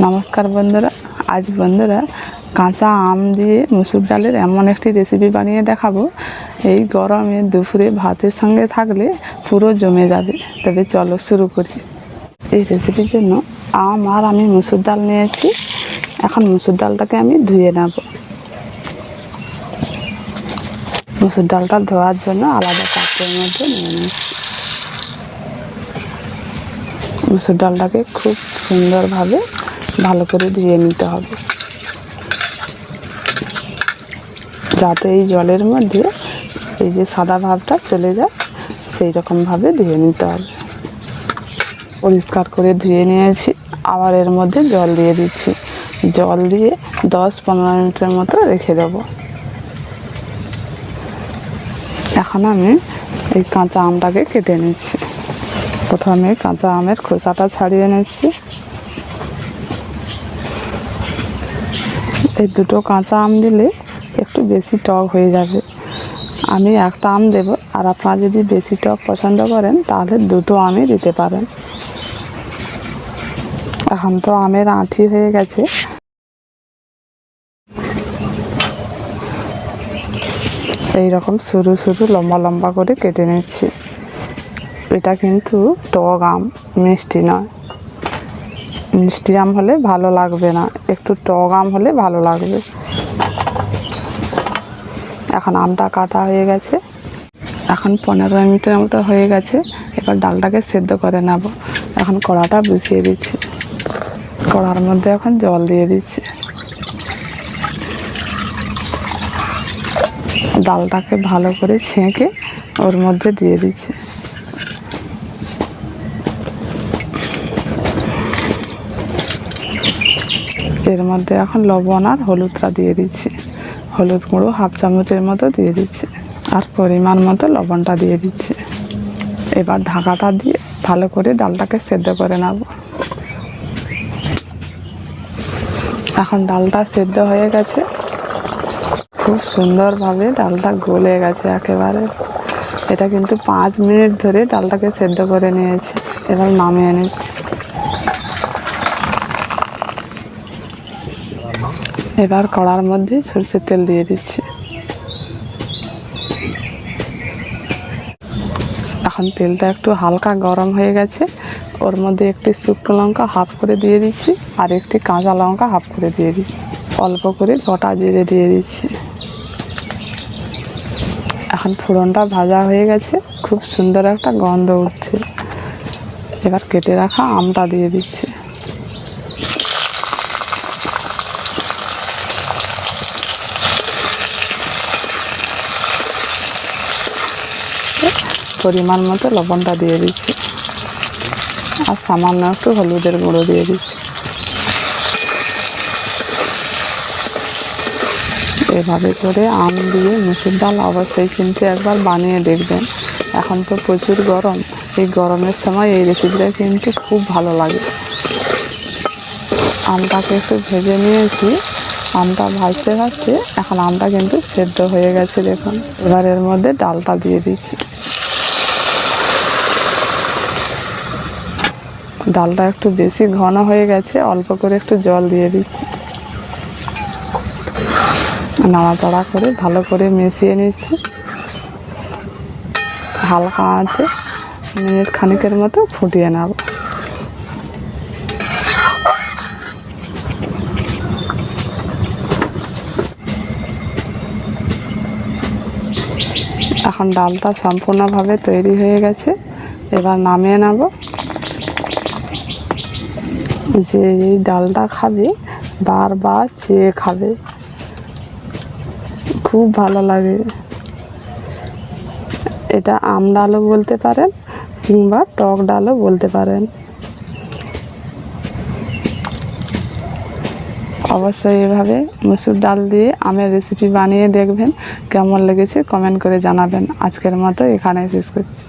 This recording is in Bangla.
নমস্কার বন্ধুরা, আজ বন্ধুরা কাঁচা আম দিয়ে মুসুর ডালের এমন একটি রেসিপি বানিয়ে দেখাবো। এই গরমে দুপুরে ভাতের সঙ্গে থাকলে পুরো জমে যাবে। তবে চলো শুরু করি। এই রেসিপির জন্য আম আর আমি মুসুর ডাল নিয়েছি। এখন মুসুর ডালটাকে আমি ধুয়ে নেব। মুসুর ডালটা ধোয়ার জন্য আলাদা পাত্রের মধ্যে নিয়ে নিচ্ছি। মুসুর ডালটাকে খুব সুন্দরভাবে ভালো করে ধুয়ে নিতে হবে, যাতে এই জলের মধ্যে এই যে সাদা ভাবটা চলে যায়, সেই রকমভাবে ধুয়ে নিতে হবে। পরিষ্কার করে ধুয়ে নিয়েছি। আবার এর মধ্যে জল দিয়ে দিচ্ছি। জল দিয়ে 10-15 মিনিটের মতো রেখে দেব। এখন আমি এই কাঁচা আমটাকে কেটে নিচ্ছি। প্রথমে কাঁচা আমের খোসাটা ছাড়িয়ে নিচ্ছি। এই দুটো কাঁচা আম দিলে একটু বেশি টক হয়ে যাবে। আমি একটা আম দেব, আর আপনারা যদি বেশি টক পছন্দ করেন তাহলে দুটো আমই দিতে পারেন। এখন তো আমের আঁটি হয়ে গেছে। এই রকম সরু সরু লম্বা লম্বা করে কেটে নিচ্ছি। এটা কিন্তু টক আম, মিষ্টি নয়। মিষ্টি আম হলে ভালো লাগবে না, একটু টক আম হলে ভালো লাগবে। এখন আমটা কাটা হয়ে গেছে। এখন 15 মিনিটের মতো হয়ে গেছে। এবার ডালটাকে সেদ্ধ করে নেব। এখন কড়াটা বসিয়ে দিচ্ছি। কড়ার মধ্যে এখন জল দিয়ে দিচ্ছি। ডালটাকে ভালো করে ছেঁকে ওর মধ্যে দিয়ে দিচ্ছি। এর মধ্যে এখন লবণ আর হলুদটা দিয়ে দিচ্ছি। হলুদ গুঁড়ো 1/2 চামচের মতো দিয়ে দিচ্ছি, আর পরিমাণ মতো লবণটা দিয়ে দিচ্ছি। এবার ঢাকাটা দিয়ে ভালো করে ডালটাকে সেদ্ধ করে নেব। এখন ডালটা সেদ্ধ হয়ে গেছে। খুব সুন্দরভাবে ডালটা গলে গেছে একেবারে। এটা কিন্তু 5 মিনিট ধরে ডালটাকে সেদ্ধ করে নিয়েছি। এবার নামিয়ে নিচ্ছি। এবার কড়ার মধ্যে সরষের তেল দিয়ে দিচ্ছি। এখন তেলটা একটু হালকা গরম হয়ে গেছে। ওর মধ্যে একটি শুকনো লঙ্কা হাফ করে দিয়ে দিচ্ছি, আর একটি কাঁচা লঙ্কা হাফ করে দিয়ে দিচ্ছি। অল্প করে গোটা জিরে দিয়ে দিচ্ছি। এখন ফোড়নটা ভাজা হয়ে গেছে, খুব সুন্দর একটা গন্ধ উঠছে। এবার কেটে রাখা আমটা দিয়ে দিচ্ছি। পরিমাণ মতো লবণটা দিয়ে দিচ্ছি, আর সামান্য একটু হলুদের গুঁড়ো দিয়ে দিচ্ছি। এভাবে করে আম দিয়ে মুসুর ডাল অবশ্যই কিন্তু একবার বানিয়ে দেখবেন। এখন তো প্রচুর গরম, এই গরমের সময় এই রেসিপিটা কিন্তু খুব ভালো লাগে। আমটাকে একটু ভেজে নিয়েছি। আমটা ভাজতে ভাজতে এখন আমটা কিন্তু সেদ্ধ হয়ে গেছে দেখুন। এবার এর মধ্যে ডালটা দিয়ে দিচ্ছি। ডালটা একটু বেশি ঘন হয়ে গেছে, অল্প করে একটু জল দিয়ে দিচ্ছি। নাড়াচাড়া করে ভালো করে মিশিয়ে নিচ্ছি। হালকা আঁচে মিনিট খানিকের মতো ফুটিয়ে নেব। এখন ডালটা সম্পূর্ণভাবে তৈরি হয়ে গেছে। এবার নামিয়ে নেব। যে এই ডালটা খাবে বারবার চেয়ে খাবে, খুব ভালো লাগে। এটা আম ডালও বলতে পারেন, কিংবা টক ডালও বলতে পারেন। অবশ্যই এভাবে মুসুর ডাল দিয়ে আমের রেসিপি বানিয়ে দেখবেন। কেমন লেগেছে কমেন্ট করে জানাবেন। আজকের মতো এখানেই শেষ করছি।